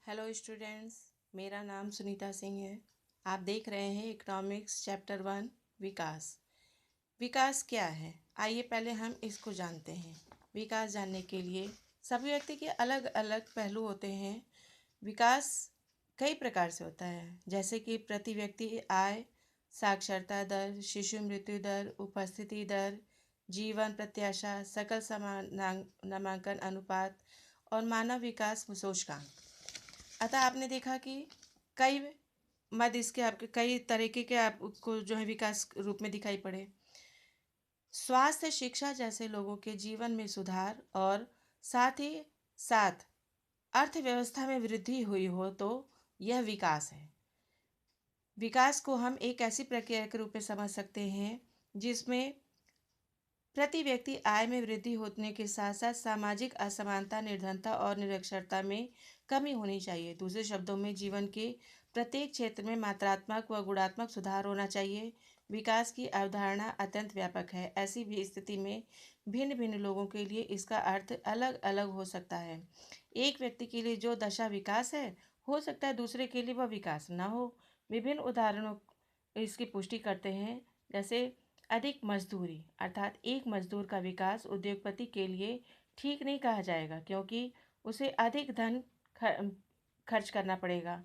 Hello students, मेरा नाम सुनीता सिंह है। आप देख रहे हैं इकोनॉमिक्स चैप्टर 1 विकास। विकास क्या है, आइए पहले हम इसको जानते हैं। विकास जानने के लिए सभी व्यक्ति के अलग अलग पहलू होते हैं। विकास कई प्रकार से होता है, जैसे कि प्रति व्यक्ति आय, साक्षरता दर, शिशु मृत्यु दर, उपस्थिति दर, जीवन प्रत्याशा, सकल नामांकन अनुपात और मानव विकास सूचकांक। अतः आपने देखा कि कई मद इसके आपके कई तरीके के आपको जो है विकास रूप में दिखाई पड़े। स्वास्थ्य, शिक्षा जैसे लोगों के जीवन में सुधार और साथ ही साथ अर्थव्यवस्था में वृद्धि हुई हो तो यह विकास है। विकास को हम एक ऐसी प्रक्रिया के रूप में समझ सकते हैं जिसमें प्रति व्यक्ति आय में वृद्धि होने के साथ साथ सामाजिक असमानता, निर्धनता और निरक्षरता में कमी होनी चाहिए। दूसरे शब्दों में जीवन के प्रत्येक क्षेत्र में मात्रात्मक व गुणात्मक सुधार होना चाहिए। विकास की अवधारणा अत्यंत व्यापक है। ऐसी भी स्थिति में भिन्न भिन्न लोगों के लिए इसका अर्थ अलग अलग हो सकता है। एक व्यक्ति के लिए जो दशा विकास है, हो सकता है दूसरे के लिए वह विकास न हो। विभिन्न उदाहरणों इसकी पुष्टि करते हैं, जैसे अधिक मजदूरी, अर्थात एक मजदूर का विकास उद्योगपति के लिए ठीक नहीं कहा जाएगा, क्योंकि उसे अधिक धन खर्च करना पड़ेगा।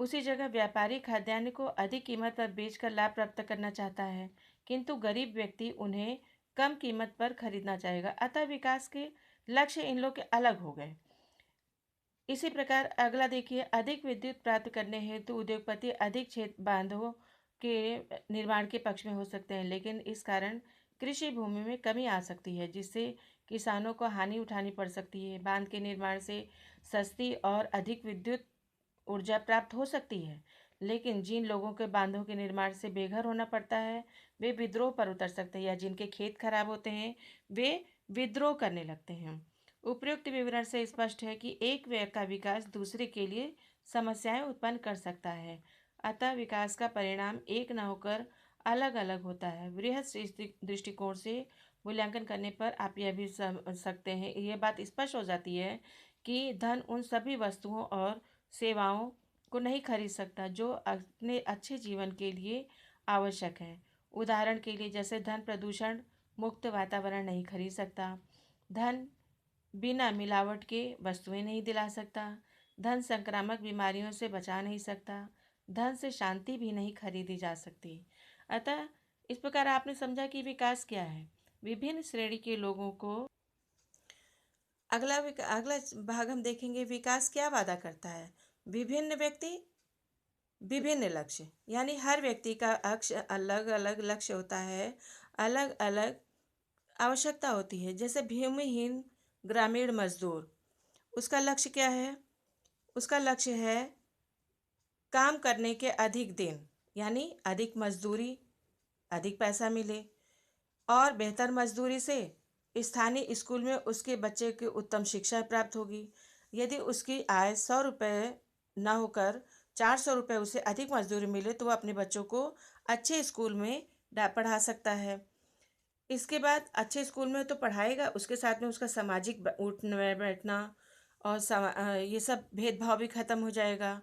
उसी जगह व्यापारी खाद्यान्न को अधिक कीमत पर बेचकर लाभ प्राप्त करना चाहता है, किंतु गरीब व्यक्ति उन्हें कम कीमत पर खरीदना चाहेगा। अतः विकास के लक्ष्य इन लोग के अलग हो गए। इसी प्रकार अगला देखिए, अधिक विद्युत प्राप्त करने हेतु उद्योगपति अधिक क्षेत्र बांधों के निर्माण के पक्ष में हो सकते हैं, लेकिन इस कारण कृषि भूमि में कमी आ सकती है, जिससे किसानों को हानि उठानी पड़ सकती है। बांध के निर्माण से सस्ती और अधिक विद्युत ऊर्जा प्राप्त हो सकती है, लेकिन जिन लोगों के बांधों के निर्माण से बेघर होना पड़ता है, वे विद्रोह पर उतर सकते हैं, या जिनके खेत खराब होते हैं वे विद्रोह करने लगते हैं। उपयुक्त विवरण से स्पष्ट है कि एक व्यय का विकास दूसरे के लिए समस्याएं उत्पन्न कर सकता है। अतः विकास का परिणाम एक न होकर अलग अलग होता है। वृहद दृष्टिकोण से मूल्यांकन करने पर आप यह भी समझ सकते हैं, यह बात स्पष्ट हो जाती है कि धन उन सभी वस्तुओं और सेवाओं को नहीं खरीद सकता जो अपने अच्छे जीवन के लिए आवश्यक है। उदाहरण के लिए, जैसे धन प्रदूषण मुक्त वातावरण नहीं खरीद सकता, धन बिना मिलावट के वस्तुएं नहीं दिला सकता, धन संक्रामक बीमारियों से बचा नहीं सकता, धन से शांति भी नहीं खरीदी जा सकती। अतः इस प्रकार आपने समझा कि विकास क्या है। विभिन्न श्रेणी के लोगों को अगला भाग हम देखेंगे, विकास क्या वादा करता है। विभिन्न व्यक्ति, विभिन्न लक्ष्य, यानी हर व्यक्ति का अलग अलग लक्ष्य होता है, अलग अलग आवश्यकता होती है। जैसे भूमिहीन ग्रामीण मजदूर, उसका लक्ष्य क्या है? उसका लक्ष्य है काम करने के अधिक दिन, यानी अधिक मजदूरी, अधिक पैसा मिले, और बेहतर मजदूरी से स्थानीय स्कूल में उसके बच्चे की उत्तम शिक्षा प्राप्त होगी। यदि उसकी आय 100 रुपये न होकर 400 रुपये उसे अधिक मजदूरी मिले तो वह अपने बच्चों को अच्छे स्कूल में पढ़ा सकता है। इसके बाद अच्छे स्कूल में तो पढ़ाएगा, उसके साथ में उसका सामाजिक उठना बैठना और ये सब भेदभाव भी खत्म हो जाएगा।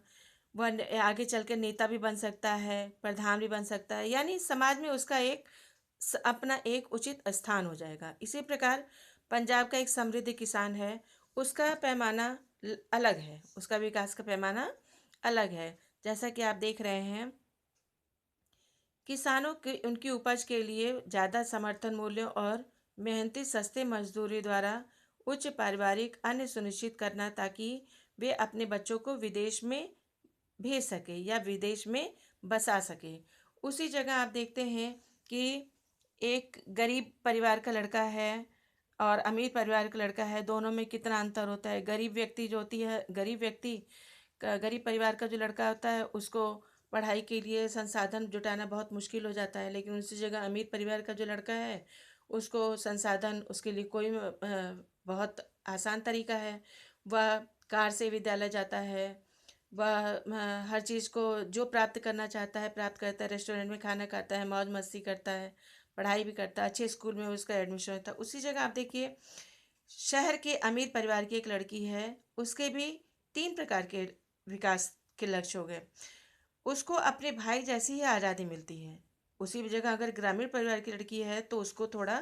वह आगे चल के नेता भी बन सकता है, प्रधान भी बन सकता है, यानी समाज में उसका अपना एक उचित स्थान हो जाएगा। इसी प्रकार पंजाब का एक समृद्ध किसान है, उसका पैमाना अलग है, उसका विकास का पैमाना अलग है। जैसा कि आप देख रहे हैं, किसानों की उनकी उपज के लिए ज़्यादा समर्थन मूल्य और मेहनती सस्ते मजदूरी द्वारा उच्च पारिवारिक अन्य सुनिश्चित करना, ताकि वे अपने बच्चों को विदेश में भेज सके या विदेश में बसा सके। उसी जगह आप देखते हैं कि एक गरीब परिवार का लड़का है और अमीर परिवार का लड़का है, दोनों में कितना अंतर होता है। गरीब व्यक्ति जो होती है, गरीब परिवार का जो लड़का होता है, उसको पढ़ाई के लिए संसाधन जुटाना बहुत मुश्किल हो जाता है, लेकिन उसी जगह अमीर परिवार का जो लड़का है, उसको संसाधन, उसके लिए कोई बहुत आसान तरीका है। वह कार से विद्यालय जाता है, वह हर चीज़ को जो प्राप्त करना चाहता है प्राप्त करता है, रेस्टोरेंट में खाना खाता है, मौज मस्ती करता है, पढ़ाई भी करता है, अच्छे स्कूल में उसका एडमिशन होता है। उसी जगह आप देखिए, शहर के अमीर परिवार की एक लड़की है, उसके भी 3 प्रकार के विकास के लक्ष्य हो गए, उसको अपने भाई जैसी ही आज़ादी मिलती है। उसी जगह अगर ग्रामीण परिवार की लड़की है तो उसको थोड़ा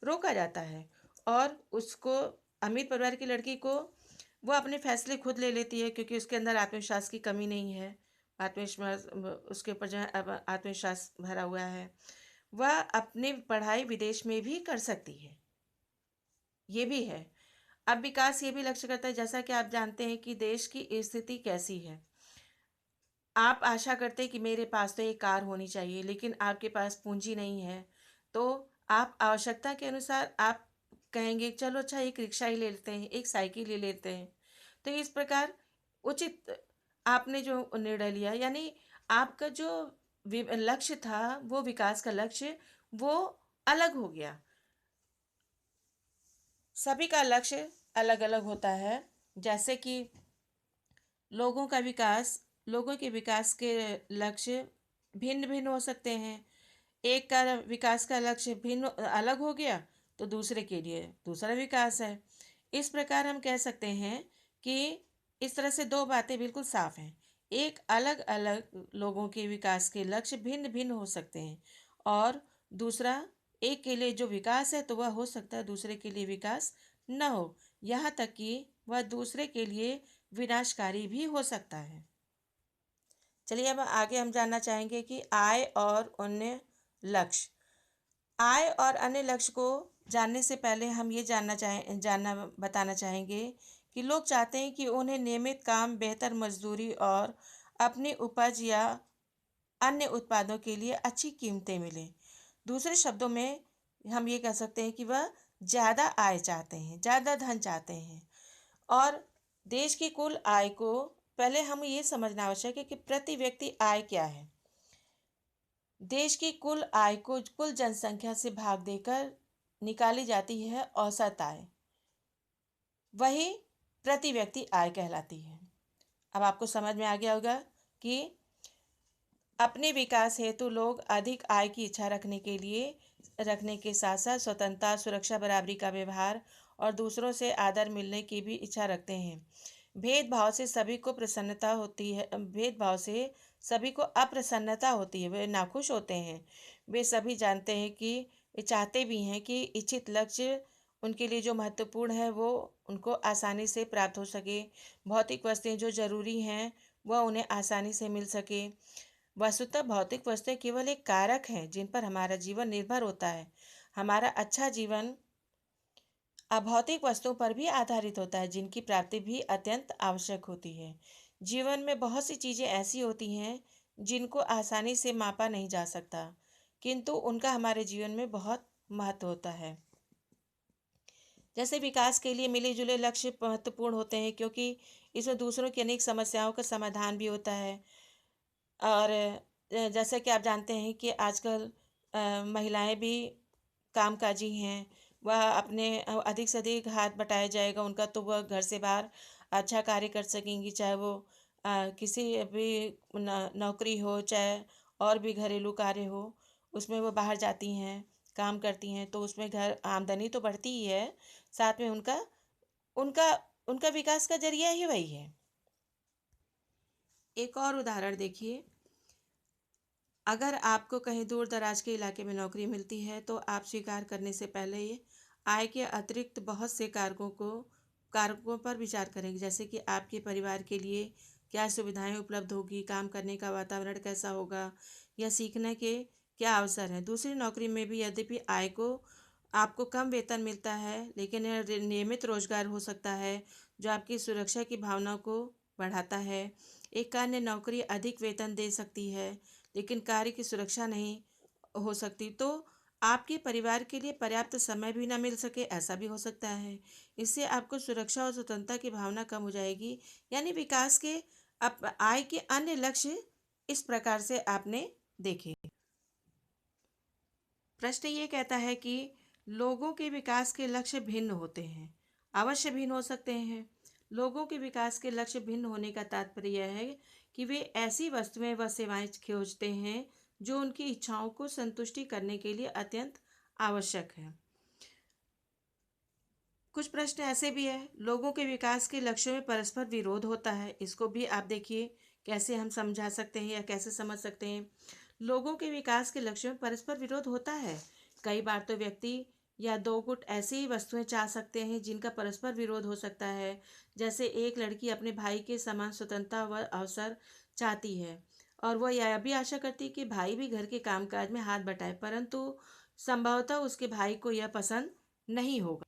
रोका जाता है, और उसको अमीर परिवार की लड़की को वो अपने फैसले खुद ले लेती है, क्योंकि उसके अंदर आत्मविश्वास की कमी नहीं है। आत्मविश्वास उसके ऊपर जो है अब आत्मविश्वास भरा हुआ है। वह अपनी पढ़ाई विदेश में भी कर सकती है, ये भी है। अब विकास ये भी लक्ष्य करता है, जैसा कि आप जानते हैं कि देश की स्थिति कैसी है। आप आशा करते हैं कि मेरे पास तो एक कार होनी चाहिए, लेकिन आपके पास पूंजी नहीं है, तो आप आवश्यकता के अनुसार आप कहेंगे चलो अच्छा एक रिक्शा ही ले लेते हैं, एक साइकिल ले लेते हैं। तो इस प्रकार उचित आपने जो निर्णय लिया, यानी आपका जो लक्ष्य था, वो विकास का लक्ष्य, वो अलग हो गया। सभी का लक्ष्य अलग अलग होता है। जैसे कि लोगों का विकास, लोगों के विकास के लक्ष्य भिन्न भिन्न हो सकते हैं। एक का विकास का लक्ष्य भिन्न अलग हो गया, तो दूसरे के लिए दूसरा विकास है। इस प्रकार हम कह सकते हैं कि इस तरह से दो बातें बिल्कुल साफ हैं। एक, अलग अलग लोगों के विकास के लक्ष्य भिन्न भिन्न हो सकते हैं, और दूसरा, एक के लिए जो विकास है तो वह हो सकता है, दूसरे के लिए विकास न हो, यहाँ तक कि वह दूसरे के लिए विनाशकारी भी हो सकता है। चलिए अब आगे हम जानना चाहेंगे कि आय और अन्य लक्ष्य। आय और अन्य लक्ष्य को जानने से पहले हम ये जानना बताना चाहेंगे कि लोग चाहते हैं कि उन्हें नियमित काम, बेहतर मजदूरी और अपनी उपज या अन्य उत्पादों के लिए अच्छी कीमतें मिलें। दूसरे शब्दों में हम ये कह सकते हैं कि वह ज़्यादा आय चाहते हैं, ज़्यादा धन चाहते हैं। और देश की कुल आय को पहले हम ये समझना आवश्यक है कि प्रति व्यक्ति आय क्या है। देश की कुल आय को कुल जनसंख्या से भाग देकर निकाली जाती है औसत आय, वही प्रति व्यक्ति आय कहलाती है। अब आपको समझ में आ गया होगा कि अपने विकास हेतु लोग अधिक आय की इच्छा रखने के साथ साथ स्वतंत्रता, सुरक्षा, बराबरी का व्यवहार और दूसरों से आदर मिलने की भी इच्छा रखते हैं। भेदभाव से सभी को अप्रसन्नता होती है, वे नाखुश होते हैं। वे सभी जानते हैं कि वे चाहते भी हैं कि इच्छित लक्ष्य उनके लिए जो महत्वपूर्ण है वो उनको आसानी से प्राप्त हो सके। भौतिक वस्तुएं जो जरूरी हैं वह उन्हें आसानी से मिल सके। वस्तुतः भौतिक वस्तुएं केवल एक कारक हैं जिन पर हमारा जीवन निर्भर होता है। हमारा अच्छा जीवन अभौतिक वस्तुओं पर भी आधारित होता है, जिनकी प्राप्ति भी अत्यंत आवश्यक होती है। जीवन में बहुत सी चीजें ऐसी होती हैं जिनको आसानी से मापा नहीं जा सकता, किंतु उनका हमारे जीवन में बहुत महत्व होता है। जैसे विकास के लिए मिले जुले लक्ष्य महत्वपूर्ण होते हैं, क्योंकि इसमें दूसरों की अनेक समस्याओं का समाधान भी होता है। और जैसा कि आप जानते हैं कि आजकल महिलाएं भी कामकाजी हैं। वह अपने अधिक से अधिक हाथ बटाया जाएगा उनका, तो वह घर से बाहर अच्छा कार्य कर सकेंगी, चाहे वो किसी भी नौकरी हो, चाहे और भी घरेलू कार्य हो, उसमें वो बाहर जाती हैं, काम करती हैं, तो उसमें घर आमदनी तो बढ़ती ही है, साथ में उनका उनका उनका विकास का जरिया ही वही है। एक और उदाहरण देखिए, अगर आपको कहीं दूर दराज के इलाके में नौकरी मिलती है तो आप स्वीकार करने से पहले ये आय के अतिरिक्त बहुत से कारकों पर विचार करेंगे, जैसे कि आपके परिवार के लिए क्या सुविधाएं उपलब्ध होगी, काम करने का वातावरण कैसा होगा, या सीखने के क्या अवसर हैं। दूसरी नौकरी में भी यद्यपि आय को आपको कम वेतन मिलता है, लेकिन यह नियमित रोजगार हो सकता है जो आपकी सुरक्षा की भावना को बढ़ाता है। एक अन्य नौकरी अधिक वेतन दे सकती है, लेकिन कार्य की सुरक्षा नहीं हो सकती, तो आपके परिवार के लिए पर्याप्त समय भी ना मिल सके, ऐसा भी हो सकता है। इससे आपको सुरक्षा और स्वतंत्रता की भावना कम हो जाएगी। यानी विकास के आय के अन्य लक्ष्य इस प्रकार से आपने देखे। प्रश्न ये कहता है कि लोगों के विकास के लक्ष्य भिन्न होते हैं, अवश्य भिन्न हो सकते हैं। लोगों के विकास के लक्ष्य भिन्न होने का तात्पर्य यह है कि वे ऐसी वस्तुएं व सेवाएं खोजते हैं जो उनकी इच्छाओं को संतुष्टि करने के लिए अत्यंत आवश्यक है। कुछ प्रश्न ऐसे भी है, लोगों के विकास के लक्ष्यों में परस्पर विरोध होता है। इसको भी आप देखिए कैसे हम समझा सकते हैं या कैसे समझ सकते हैं। लोगों के विकास के लक्ष्यों में परस्पर विरोध होता है। कई बार तो व्यक्ति या दो गुट ऐसी ही वस्तुएं चाह सकते हैं जिनका परस्पर विरोध हो सकता है। जैसे एक लड़की अपने भाई के समान स्वतंत्रता व अवसर चाहती है और वह यह भी आशा करती है कि भाई भी घर के कामकाज में हाथ बटाए, परंतु संभवतः उसके भाई को यह पसंद नहीं होगा।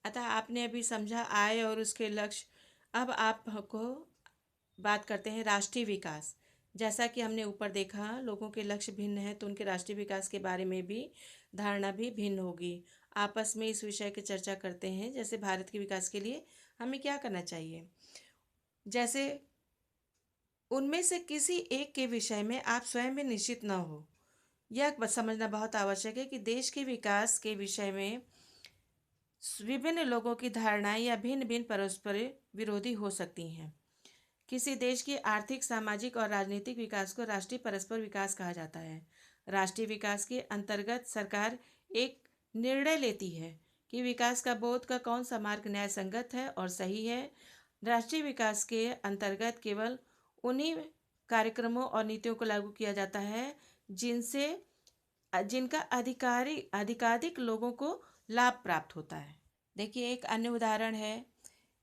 अतः आपने अभी समझा आय और उसके लक्ष्य। अब आपको बात करते हैं राष्ट्रीय विकास। जैसा कि हमने ऊपर देखा, लोगों के लक्ष्य भिन्न हैं तो उनके राष्ट्रीय विकास के बारे में भी धारणा भी भिन्न होगी। आपस में इस विषय की चर्चा करते हैं। जैसे भारत के विकास के लिए हमें क्या करना चाहिए। जैसे उनमें से किसी एक के विषय में आप स्वयं भी निश्चित न हो, यह समझना बहुत आवश्यक है कि देश के विकास के विषय में विभिन्न लोगों की धारणाएं या भिन्न भिन्न परस्पर विरोधी हो सकती हैं। किसी देश की आर्थिक, सामाजिक और राजनीतिक विकास को राष्ट्रीय परस्पर विकास कहा जाता है। राष्ट्रीय विकास के अंतर्गत सरकार एक निर्णय लेती है कि विकास का बोध का कौन सा मार्ग न्याय संगत है और सही है। राष्ट्रीय विकास के अंतर्गत केवल उन्हीं कार्यक्रमों और नीतियों को लागू किया जाता है जिनसे जिनका अधिकाधिक लोगों को लाभ प्राप्त होता है। देखिए एक अन्य उदाहरण है,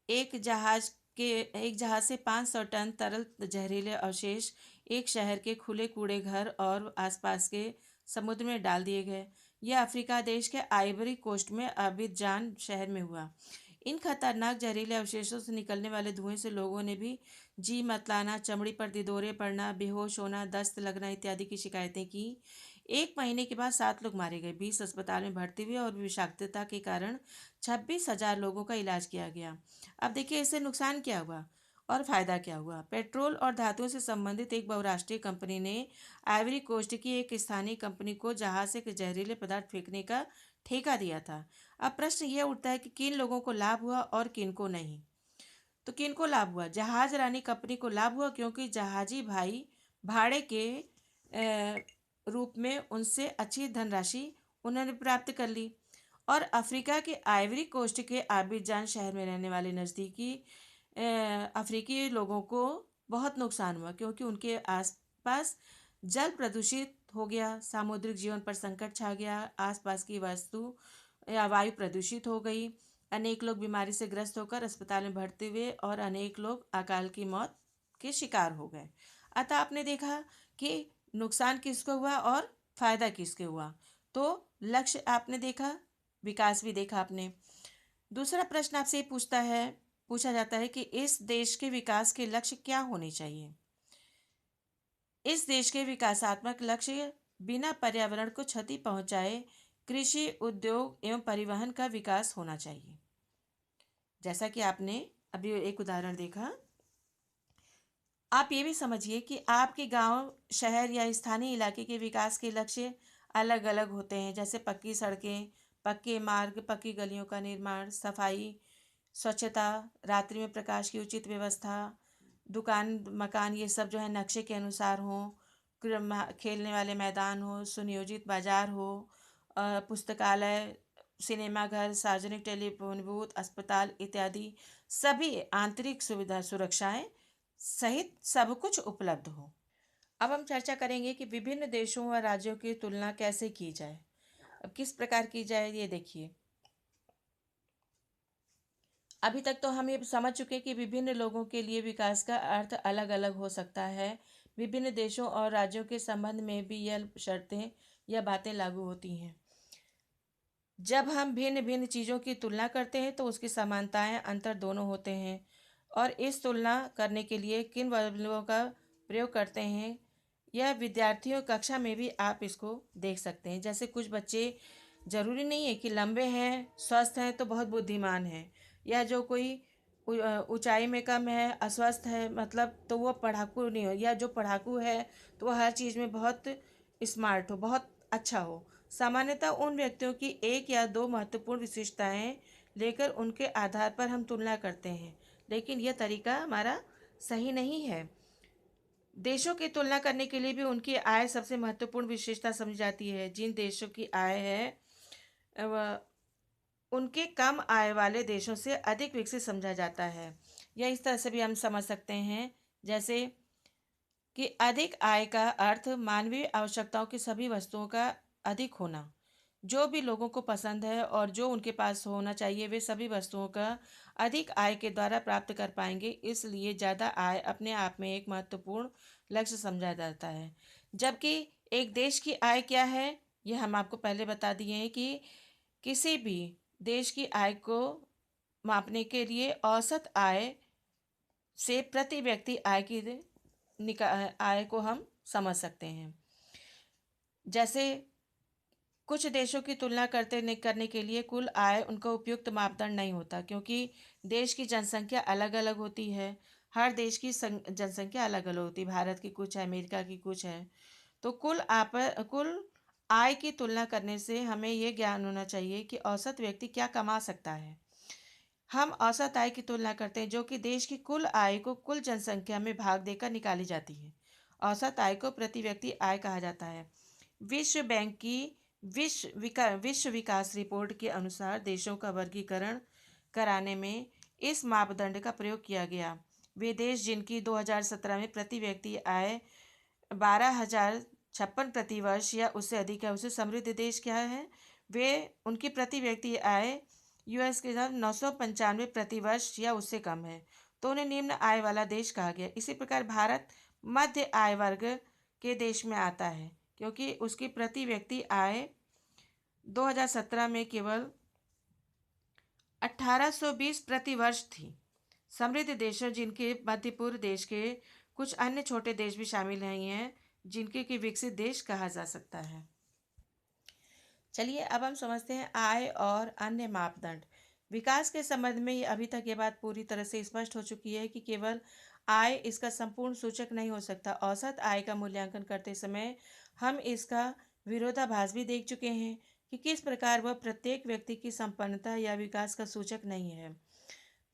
एक जहाज एक जहाज से 500 टन तरल जहरीले अवशेष एक शहर के खुले कूड़े घर और आसपास के समुद्र में डाल दिए गए। यह अफ्रीका देश के आइवरी कोस्ट में अबिजान शहर में हुआ। इन खतरनाक जहरीले अवशेषों से निकलने वाले धुएं से लोगों ने भी जी मतलाना, चमड़ी पर दिदोरे पड़ना, बेहोश होना, दस्त लगना इत्यादि की शिकायतें की। 1 महीने के बाद 7 लोग मारे गए, 20 अस्पताल में भर्ती हुए और विषाक्तता के कारण 26,000 लोगों का इलाज किया गया। अब देखिए इससे नुकसान क्या हुआ और फायदा क्या हुआ। पेट्रोल और धातुओं से संबंधित एक बहुराष्ट्रीय कंपनी ने आइवरी कोस्ट की एक स्थानीय कंपनी को जहाज से जहरीले पदार्थ फेंकने का ठेका दिया था। अब प्रश्न यह उठता है कि किन लोगों को लाभ हुआ और किन को नहीं। तो किन को लाभ हुआ। जहाज रानी कंपनी को लाभ हुआ क्योंकि जहाजी भाई भाड़े के रूप में उनसे अच्छी धनराशि उन्होंने प्राप्त कर ली। और अफ्रीका के आइवरी कोस्ट के आबिजान शहर में रहने वाले नज़दीकी अफ्रीकी लोगों को बहुत नुकसान हुआ क्योंकि उनके आसपास जल प्रदूषित हो गया, सामुद्रिक जीवन पर संकट छा गया, आसपास की वस्तु या वायु प्रदूषित हो गई। अनेक लोग बीमारी से ग्रस्त होकर अस्पताल में भर्ती हुए और अनेक लोग अकाल की मौत के शिकार हो गए। अतः आपने देखा कि नुकसान किसको हुआ और फायदा किसके हुआ। तो लक्ष्य आपने देखा, विकास भी देखा आपने। दूसरा प्रश्न आपसे पूछा जाता है कि इस देश के विकास के लक्ष्य क्या होने चाहिए। इस देश के विकासात्मक लक्ष्य बिना पर्यावरण को क्षति पहुंचाए कृषि, उद्योग एवं परिवहन का विकास होना चाहिए। जैसा कि आपने अभी एक उदाहरण देखा। आप ये भी समझिए कि आपके गांव, शहर या स्थानीय इलाके के विकास के लक्ष्य अलग अलग होते हैं। जैसे पक्की सड़कें, पक्के मार्ग, पक्की गलियों का निर्माण, सफाई, स्वच्छता, रात्रि में प्रकाश की उचित व्यवस्था, दुकान मकान ये सब जो है नक्शे के अनुसार हो, खेलने वाले मैदान हो, सुनियोजित बाजार हो, पुस्तकालय, सिनेमा घर, सार्वजनिक टेलीफोन बूथ, अस्पताल इत्यादि सभी आंतरिक सुविधा सुरक्षाएं सहित सब कुछ उपलब्ध हो। अब हम चर्चा करेंगे कि विभिन्न देशों व राज्यों की तुलना कैसे की जाए। अब किस प्रकार की जाए ये देखिए। अभी तक तो हम ये समझ चुके कि विभिन्न लोगों के लिए विकास का अर्थ अलग अलग हो सकता है। विभिन्न देशों और राज्यों के संबंध में भी यह शर्तें या बातें लागू होती हैं। जब हम भिन्न भिन्न चीज़ों की तुलना करते हैं तो उसकी समानताएं, अंतर दोनों होते हैं। और इस तुलना करने के लिए किन वैल्यूओं का प्रयोग करते हैं, यह विद्यार्थियों कक्षा में भी आप इसको देख सकते हैं। जैसे कुछ बच्चे जरूरी नहीं है कि लंबे हैं, स्वस्थ हैं तो बहुत बुद्धिमान हैं, या जो कोई ऊंचाई में कम है, अस्वस्थ है, मतलब तो वो पढ़ाकू नहीं हो, या जो पढ़ाकू है तो वह हर चीज़ में बहुत स्मार्ट हो, बहुत अच्छा हो। सामान्यतः उन व्यक्तियों की एक या दो महत्वपूर्ण विशेषताएं लेकर उनके आधार पर हम तुलना करते हैं, लेकिन यह तरीका हमारा सही नहीं है। देशों की तुलना करने के लिए भी उनकी आय सबसे महत्वपूर्ण विशेषता समझी जाती है। जिन देशों की आय है उनके कम आय वाले देशों से अधिक विकसित समझा जाता है। या इस तरह से भी हम समझ सकते हैं, जैसे कि अधिक आय का अर्थ मानवीय आवश्यकताओं की सभी वस्तुओं का अधिक होना। जो भी लोगों को पसंद है और जो उनके पास होना चाहिए, वे सभी वस्तुओं का अधिक आय के द्वारा प्राप्त कर पाएंगे। इसलिए ज़्यादा आय अपने आप में एक महत्वपूर्ण लक्ष्य समझा जाता है। जबकि एक देश की आय क्या है, यह हम आपको पहले बता दिए हैं कि किसी भी देश की आय को मापने के लिए औसत आय से प्रति व्यक्ति आय को हम समझ सकते हैं। जैसे कुछ देशों की तुलना करने के लिए कुल आय उनका उपयुक्त मापदंड नहीं होता, क्योंकि देश की जनसंख्या अलग अलग होती है। हर देश की जनसंख्या अलग अलग होती है। भारत की कुछ है, अमेरिका की कुछ है। तो कुल आय की तुलना करने से हमें ये ज्ञान होना चाहिए कि औसत व्यक्ति क्या कमा सकता है। हम औसत आय की तुलना करते हैं, जो कि देश की कुल आय को कुल जनसंख्या में भाग देकर निकाली जाती है। औसत आय को प्रति व्यक्ति आय कहा जाता है। विश्व बैंक की विश्व विकास रिपोर्ट के अनुसार देशों का वर्गीकरण कराने में इस मापदंड का प्रयोग किया गया। वे देश जिनकी 2017 में प्रति व्यक्ति आय 12,056 प्रति वर्ष या उससे अधिक है, उसे समृद्ध देश क्या है। वे उनकी प्रति व्यक्ति आय यूएस के साथ 995 प्रति वर्ष या उससे कम है, तो उन्हें निम्न आय वाला देश कहा गया। इसी प्रकार भारत मध्य आय वर्ग के देश में आता है, क्योंकि उसकी प्रति व्यक्ति आय 2017 में केवल 1820 प्रति वर्ष थी। समृद्ध देशों, जिनके मध्य पूर्व देश के कुछ अन्य छोटे देश भी शामिल नहीं हैं, जिनके कि विकसित देश कहा जा सकता है। चलिए अब हम समझते हैं आय और अन्य मापदंड। विकास के संबंध में अभी तक ये बात पूरी तरह से स्पष्ट हो चुकी है कि केवल आय इसका संपूर्ण सूचक नहीं हो सकता। औसत आय का मूल्यांकन करते समय हम इसका विरोधाभास भी देख चुके हैं कि किस प्रकार वह प्रत्येक व्यक्ति की संपन्नता या विकास का सूचक नहीं है।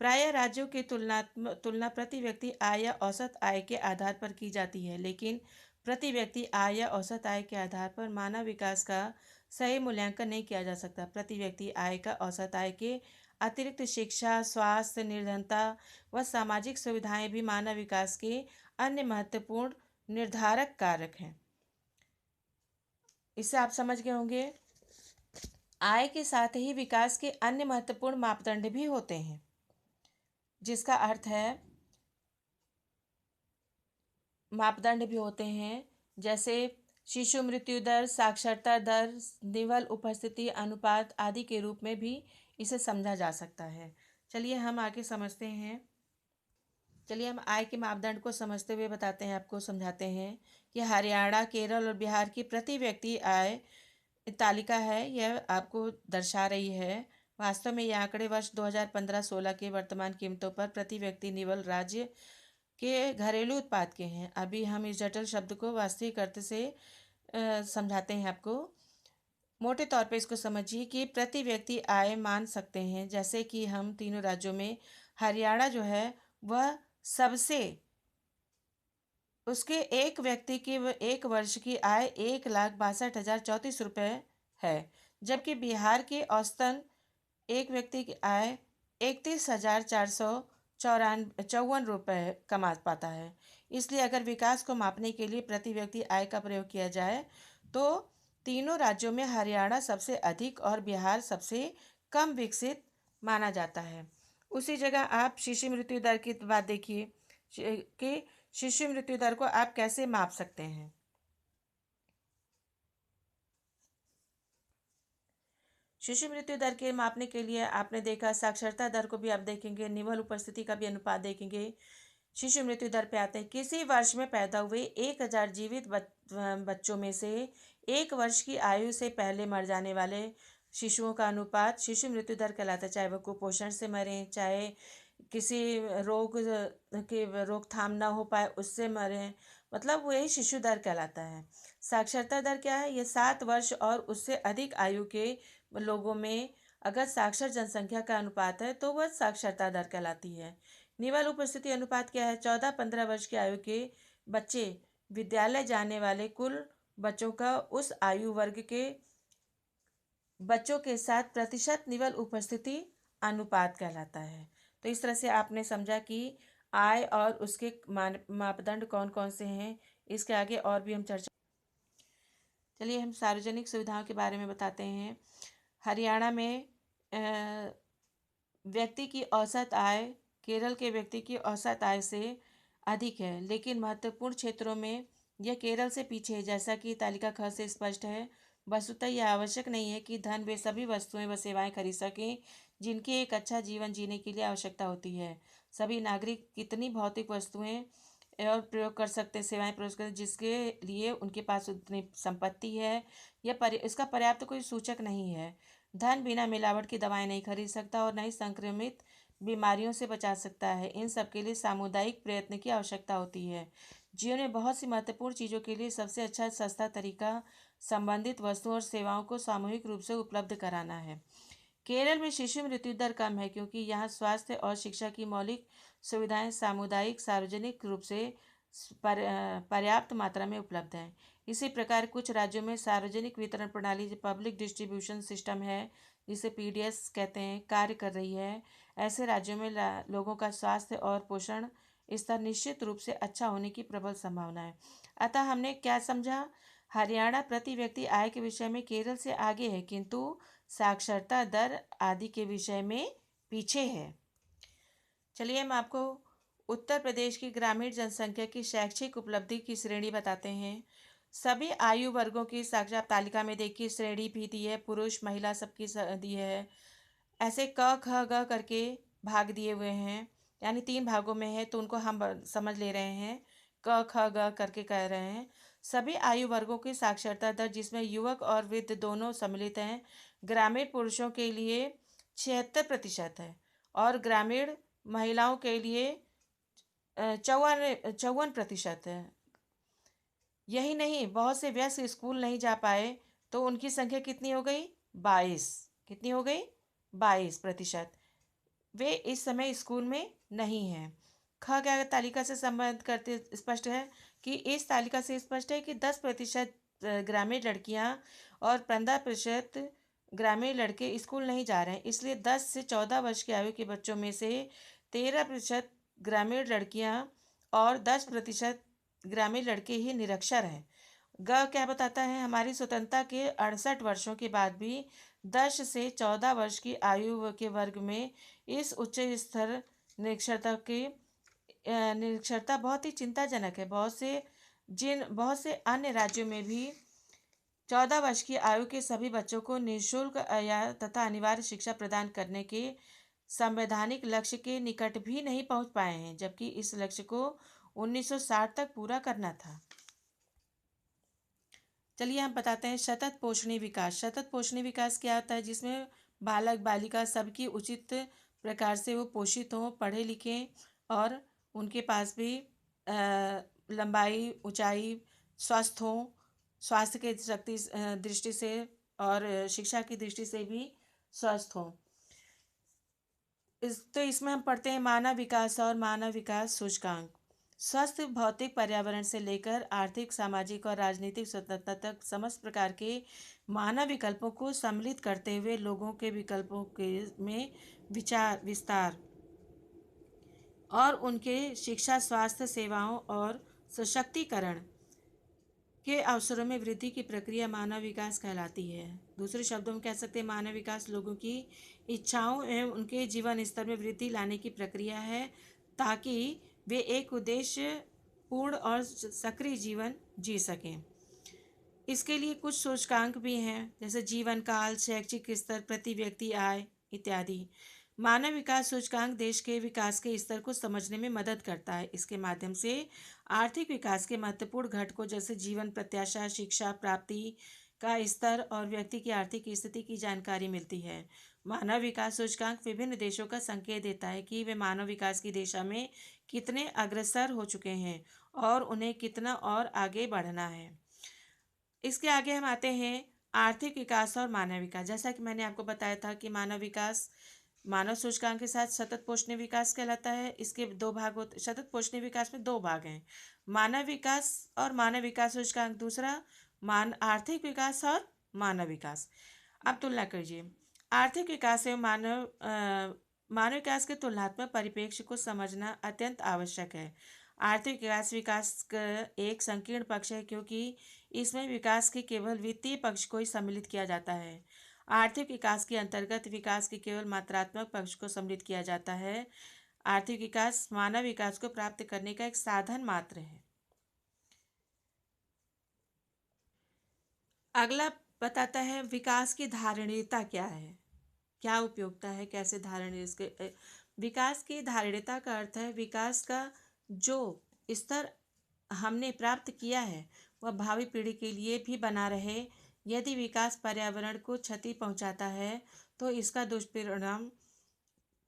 प्रायः राज्यों की तुलना प्रति व्यक्ति आय या औसत आय के आधार पर की जाती है, लेकिन प्रति व्यक्ति आय या औसत आय के आधार पर मानव विकास का सही मूल्यांकन नहीं किया जा सकता। प्रति व्यक्ति आय का औसत आय के अतिरिक्त शिक्षा, स्वास्थ्य, निर्धनता व सामाजिक सुविधाएं भी मानव विकास के अन्य महत्वपूर्ण निर्धारक कारक हैं। इससे आप समझ गए होंगे, आय के साथ ही विकास के अन्य महत्वपूर्ण मापदंड भी होते हैं, जिसका अर्थ है मापदंड भी होते हैं, जैसे शिशु मृत्यु दर, साक्षरता दर, निवल उपस्थिति अनुपात आदि के रूप में भी इसे समझा जा सकता है। चलिए हम आगे समझते हैं। चलिए हम आय के मापदंड को समझते हुए बताते हैं, आपको समझाते हैं कि हरियाणा, केरल और बिहार की प्रति व्यक्ति आय तालिका है, यह आपको दर्शा रही है। वास्तव में ये आंकड़े वर्ष 2015-16 के वर्तमान कीमतों पर प्रति व्यक्ति निवल राज्य के घरेलू उत्पाद के हैं। अभी हम इस जटिल शब्द को वास्तविक अर्थ से समझाते हैं आपको। मोटे तौर पे इसको समझिए कि प्रति व्यक्ति आय मान सकते हैं, जैसे कि हम तीनों राज्यों में हरियाणा जो है वह सबसे, उसके एक व्यक्ति की एक वर्ष की आय 1,62,034 रुपये है, जबकि बिहार के औसतन एक व्यक्ति की आय 31,454 रुपये कमा पाता है। इसलिए अगर विकास को मापने के लिए प्रति व्यक्ति आय का प्रयोग किया जाए तो तीनों राज्यों में हरियाणा सबसे अधिक और बिहार सबसे कम विकसित माना जाता है। उसी जगह आप शिशु मृत्यु दर की बात देखिए कि शिशु मृत्यु दर को आप कैसे माप सकते हैं। शिशु मृत्यु दर के मापने के लिए आपने देखा, साक्षरता दर को भी आप देखेंगे, निवल उपस्थिति का भी अनुपात देखेंगे। शिशु मृत्यु दर पे आते हैं किसी वर्ष में पैदा हुए 1,000 जीवित बच्चों में से 1 वर्ष की आयु से पहले मर जाने वाले शिशुओं का अनुपात शिशु मृत्यु दर कहलाता है। चाहे वह कुपोषण से मरें, चाहे किसी रोग की रोकथाम ना हो पाए उससे मरें, मतलब वही शिशु दर कहलाता है। साक्षरता दर क्या है, ये 7 वर्ष और उससे अधिक आयु के लोगों में अगर साक्षर जनसंख्या का अनुपात है तो वह साक्षरता दर कहलाती है। निवल उपस्थिति अनुपात क्या है, 14-15 वर्ष की आयु के बच्चे विद्यालय जाने वाले कुल बच्चों का उस आयु वर्ग के बच्चों के साथ प्रतिशत निवल उपस्थिति अनुपात कहलाता है। तो इस तरह से आपने समझा कि आय और उसके मापदंड कौन कौन से हैं। इसके आगे और भी हम चर्चा। चलिए हम सार्वजनिक सुविधाओं के बारे में बताते हैं। हरियाणा में व्यक्ति की औसत आय केरल के व्यक्ति की औसत आय से अधिक है, लेकिन महत्वपूर्ण क्षेत्रों में यह केरल से पीछे है, जैसा कि तालिका ख से स्पष्ट है। वस्तुतः यह आवश्यक नहीं है कि धन वे सभी वस्तुएं व सेवाएं खरीद सकें जिनकी एक अच्छा जीवन जीने के लिए आवश्यकता होती है। सभी नागरिक कितनी भौतिक वस्तुएं और प्रयोग कर सकते हैं, सेवाएं प्रयोग कर जिसके लिए उनके पास उतनी संपत्ति है। इसका पर्याप्त कोई सूचक नहीं है। धन बिना मिलावट की दवाएं नहीं खरीद सकता और न ही संक्रमित बीमारियों से बचा सकता है। इन सब के लिए सामुदायिक प्रयत्न की आवश्यकता होती है। जीवन में बहुत सी महत्वपूर्ण चीज़ों के लिए सबसे अच्छा सस्ता तरीका संबंधित वस्तुओं और सेवाओं को सामूहिक रूप से उपलब्ध कराना है। केरल में शिशु मृत्यु दर कम है क्योंकि यहाँ स्वास्थ्य और शिक्षा की मौलिक सुविधाएं सामुदायिक सार्वजनिक रूप से पर्याप्त मात्रा में उपलब्ध हैं। इसी प्रकार कुछ राज्यों में सार्वजनिक वितरण प्रणाली पब्लिक डिस्ट्रीब्यूशन सिस्टम है, जिसे पीडीएस कहते हैं, कार्य कर रही है। ऐसे राज्यों में लोगों का स्वास्थ्य और पोषण स्तर निश्चित रूप से अच्छा होने की प्रबल संभावना है। अतः हमने क्या समझा? हरियाणा प्रति व्यक्ति आय के विषय में केरल से आगे है, किंतु साक्षरता दर आदि के विषय में पीछे है। चलिए हम आपको उत्तर प्रदेश की ग्रामीण जनसंख्या की शैक्षिक उपलब्धि की श्रेणी बताते हैं। सभी आयु वर्गों की साक्षरता तालिका में देखिए श्रेणी भी दी है, पुरुष महिला सबकी दी है। ऐसे क ख ग करके भाग दिए हुए हैं, यानी 3 भागों में है, तो उनको हम समझ ले रहे हैं। क ख ग करके कह रहे हैं। सभी आयु वर्गों की साक्षरता दर जिसमें युवक और वृद्ध दोनों सम्मिलित हैं, ग्रामीण पुरुषों के लिए 76% है और ग्रामीण महिलाओं के लिए 54% है। यही नहीं, बहुत से वयस्क स्कूल नहीं जा पाए तो उनकी संख्या कितनी हो गई? 22। कितनी हो गई? 22%। वे इस समय स्कूल में नहीं हैं। ख क्या तालिका से संबंध करते स्पष्ट है कि इस तालिका से स्पष्ट है कि 10% ग्रामीण लड़कियां और 15% ग्रामीण लड़के स्कूल नहीं जा रहे हैं। इसलिए 10 से 14 वर्ष की आयु के बच्चों में से 13% ग्रामीण लड़कियां और 10% ग्रामीण लड़के ही निरक्षर हैं। ग क्या बताता है? हमारी स्वतंत्रता के 68 वर्षों के बाद भी 10 से 14 वर्ष की आयु के वर्ग में इस उच्च स्तर निरक्षरता बहुत ही चिंताजनक है। बहुत से अन्य राज्यों में भी 14 वर्ष की आयु के सभी बच्चों को निःशुल्क या तथा अनिवार्य शिक्षा प्रदान करने के संवैधानिक लक्ष्य के निकट भी नहीं पहुंच पाए हैं, जबकि इस लक्ष्य को 1960 तक पूरा करना था। चलिए हम बताते हैं सतत पोषणी विकास। सतत पोषणी विकास क्या होता है? जिसमें बालक बालिका सबकी उचित प्रकार से वो पोषित हों, पढ़े लिखें और उनके पास भी लंबाई ऊंचाई स्वस्थ हों, स्वास्थ्य के दृष्टि से और शिक्षा की दृष्टि से भी स्वस्थ हों। इसमें हम पढ़ते हैं मानव विकास और मानव विकास सूचकांक। स्वस्थ भौतिक पर्यावरण से लेकर आर्थिक, सामाजिक और राजनीतिक स्वतंत्रता तक समस्त प्रकार के मानव विकल्पों को सम्मिलित करते हुए लोगों के विकल्पों के में विचार विस्तार और उनके शिक्षा, स्वास्थ्य सेवाओं और सशक्तिकरण के अवसरों में वृद्धि की प्रक्रिया मानव विकास कहलाती है। दूसरे शब्दों में कह सकते हैं मानव विकास लोगों की इच्छाओं एवं उनके जीवन स्तर में वृद्धि लाने की प्रक्रिया है, ताकि वे एक उद्देश्य पूर्ण और सक्रिय जीवन जी सकें। इसके लिए कुछ सूचकांक भी हैं, जैसे जीवन काल, शैक्षिक स्तर, प्रति व्यक्ति आय इत्यादि। मानव विकास सूचकांक देश के विकास के स्तर को समझने में मदद करता है। इसके माध्यम से आर्थिक विकास के महत्वपूर्ण घटकों जैसे जीवन प्रत्याशा, शिक्षा प्राप्ति का स्तर और व्यक्ति की आर्थिक स्थिति की जानकारी मिलती है। मानव विकास सूचकांक विभिन्न देशों का संकेत देता है कि वे मानव विकास की दिशा में कितने अग्रसर हो चुके हैं और उन्हें कितना और आगे बढ़ना है। इसके आगे हम आते हैं आर्थिक विकास और मानव विकास। जैसा कि मैंने आपको बताया था कि मानव विकास मानव सूचकांक के साथ सतत पोषणीय विकास कहलाता है। इसके 2 भाग होते, सतत पोषणीय विकास में 2 भाग हैं, मानव विकास और मानव विकास सूचकांक। दूसरा आर्थिक विकास और मानव विकास। अब तुलना कीजिए। आर्थिक विकास एवं मानव विकास के तुलनात्मक परिप्रेक्ष्य को समझना अत्यंत आवश्यक है। आर्थिक विकास विकास का एक संकीर्ण पक्ष है, क्योंकि इसमें विकास के केवल वित्तीय पक्ष को ही सम्मिलित किया जाता है। आर्थिक विकास के अंतर्गत विकास के केवल मात्रात्मक पक्ष को सम्मिलित किया जाता है। आर्थिक विकास मानव विकास को प्राप्त करने का एक साधन मात्र है। अगला बताता है विकास की धारणीयता क्या है, क्या उपयोगिता है, कैसे धारणीय इसके विकास की धारणीयता का अर्थ है विकास का जो स्तर हमने प्राप्त किया है वह भावी पीढ़ी के लिए भी बना रहे। यदि विकास पर्यावरण को क्षति पहुंचाता है तो इसका दुष्परिणाम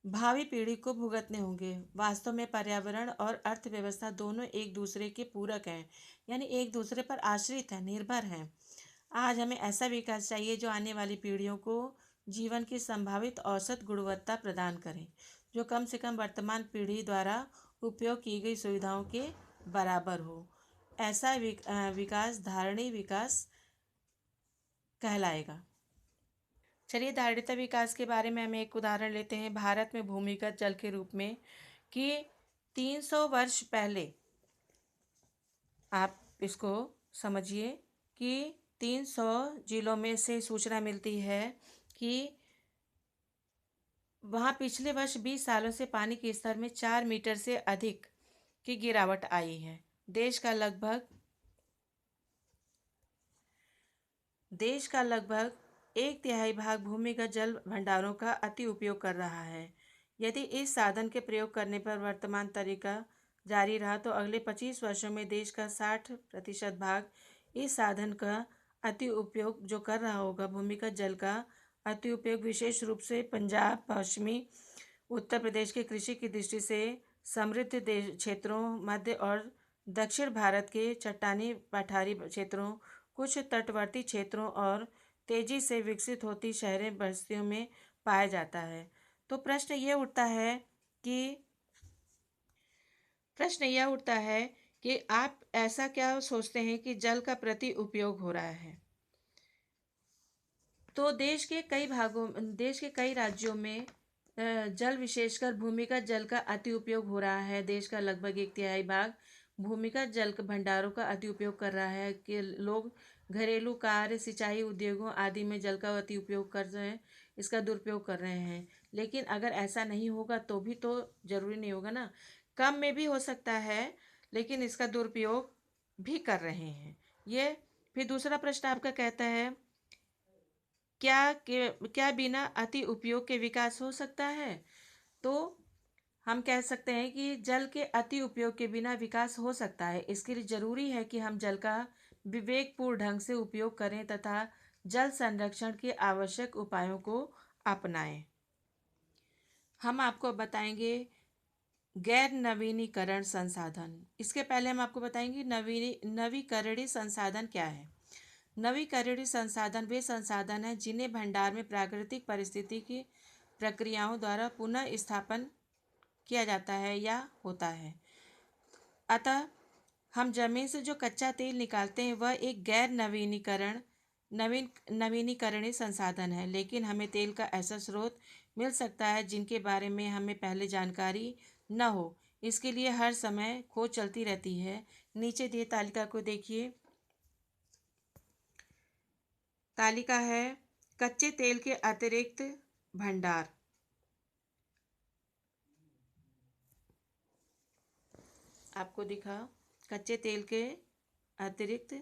भावी पीढ़ी को भुगतने होंगे। वास्तव में पर्यावरण और अर्थव्यवस्था दोनों एक दूसरे के पूरक हैं, यानी एक दूसरे पर आश्रित हैं, निर्भर हैं। आज हमें ऐसा विकास चाहिए जो आने वाली पीढ़ियों को जीवन की संभावित औसत गुणवत्ता प्रदान करे, जो कम से कम वर्तमान पीढ़ी द्वारा उपयोग की गई सुविधाओं के बराबर हो। ऐसा विकास धारणीय विकास कहलाएगा। चलिए धारणीय विकास के बारे में हम एक उदाहरण लेते हैं। भारत में भूमिगत जल के रूप में कि 300 वर्ष पहले, आप इसको समझिए कि 300 जिलों में से सूचना मिलती है कि वहाँ पिछले वर्ष 20 सालों से पानी के स्तर में 4 मीटर से अधिक की गिरावट आई है। देश का लगभग 1/3 भाग भूमिगत जल भंडारों का अति उपयोग कर रहा है। यदि इस साधन के प्रयोग करने पर वर्तमान तरीका जारी रहा तो अगले 25 वर्षों में देश का 60% भाग इस साधन का अति उपयोग जो कर रहा होगा। भूमिगत जल का अति उपयोग विशेष रूप से पंजाब, पश्चिमी उत्तर प्रदेश के कृषि की दृष्टि से समृद्ध क्षेत्रों, मध्य और दक्षिण भारत के चट्टानी पठारी क्षेत्रों, कुछ तटवर्ती क्षेत्रों और तेजी से विकसित होती शहरें बस्तियों में पाया जाता है। तो प्रश्न यह उठता है कि आप ऐसा क्या सोचते हैं कि जल का प्रति उपयोग हो रहा है। तो देश के कई राज्यों में जल, विशेषकर भूमिगत जल का अति उपयोग हो रहा है। देश का लगभग 1/3 भाग भूमिगत जल भंडारों का अति उपयोग कर रहा है कि लोग घरेलू कार्य, सिंचाई, उद्योगों आदि में जल का अति उपयोग कर रहे हैं, इसका दुरुपयोग कर रहे हैं। लेकिन अगर ऐसा नहीं होगा तो भी तो जरूरी नहीं होगा ना, कम में भी हो सकता है, लेकिन इसका दुरुपयोग भी कर रहे हैं ये। फिर दूसरा प्रश्न आपका कहता है क्या बिना अति उपयोग के विकास हो सकता है। तो हम कह सकते हैं कि जल के अति उपयोग के बिना विकास हो सकता है। इसके लिए जरूरी है कि हम जल का विवेकपूर्ण ढंग से उपयोग करें तथा जल संरक्षण के आवश्यक उपायों को अपनाएं। हम आपको बताएंगे गैर नवीनीकरण संसाधन। इसके पहले हम आपको बताएंगे नवीकरणीय संसाधन क्या है। नवीकरणीय संसाधन वे संसाधन हैं जिन्हें भंडार में प्राकृतिक परिस्थिति की प्रक्रियाओं द्वारा पुनः स्थापन किया जाता है या होता है। अतः हम जमीन से जो कच्चा तेल निकालते हैं वह एक गैर नवीनीकरणीय संसाधन है, लेकिन हमें तेल का ऐसा स्रोत मिल सकता है जिनके बारे में हमें पहले जानकारी न हो। इसके लिए हर समय खोज चलती रहती है। नीचे दिए तालिका को देखिए। तालिका है कच्चे तेल के अतिरिक्त भंडार। आपको दिखा कच्चे तेल के अतिरिक्त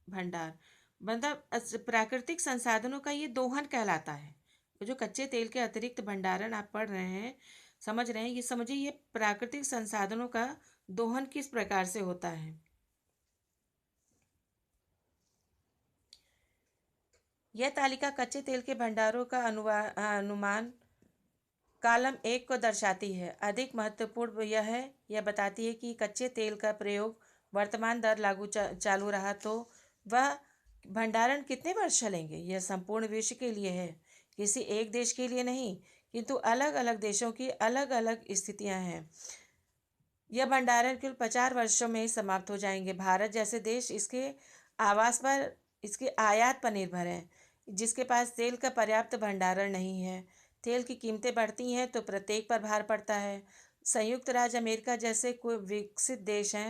भंडार, मतलब प्राकृतिक संसाधनों का ये दोहन कहलाता है। जो कच्चे तेल के अतिरिक्त भंडारण आप पढ़ रहे हैं, समझ रहे हैं, ये समझिए ये प्राकृतिक संसाधनों का दोहन किस प्रकार से होता है। यह तालिका कच्चे तेल के भंडारों का अनुमान कॉलम 1 को दर्शाती है। अधिक महत्वपूर्ण यह बताती है कि कच्चे तेल का प्रयोग वर्तमान दर लागू चालू रहा तो वह भंडारण कितने वर्ष चलेंगे। यह संपूर्ण विश्व के लिए है, किसी एक देश के लिए नहीं, किंतु अलग अलग देशों की अलग अलग स्थितियां हैं। यह भंडारण केवल 50 वर्षों में ही समाप्त हो जाएंगे। भारत जैसे देश इसके आयात पर निर्भर है। जिसके पास तेल का पर्याप्त भंडारण नहीं है। तेल की कीमतें बढ़ती हैं तो प्रत्येक पर भार पड़ता है। संयुक्त राज्य अमेरिका जैसे कोई विकसित देश हैं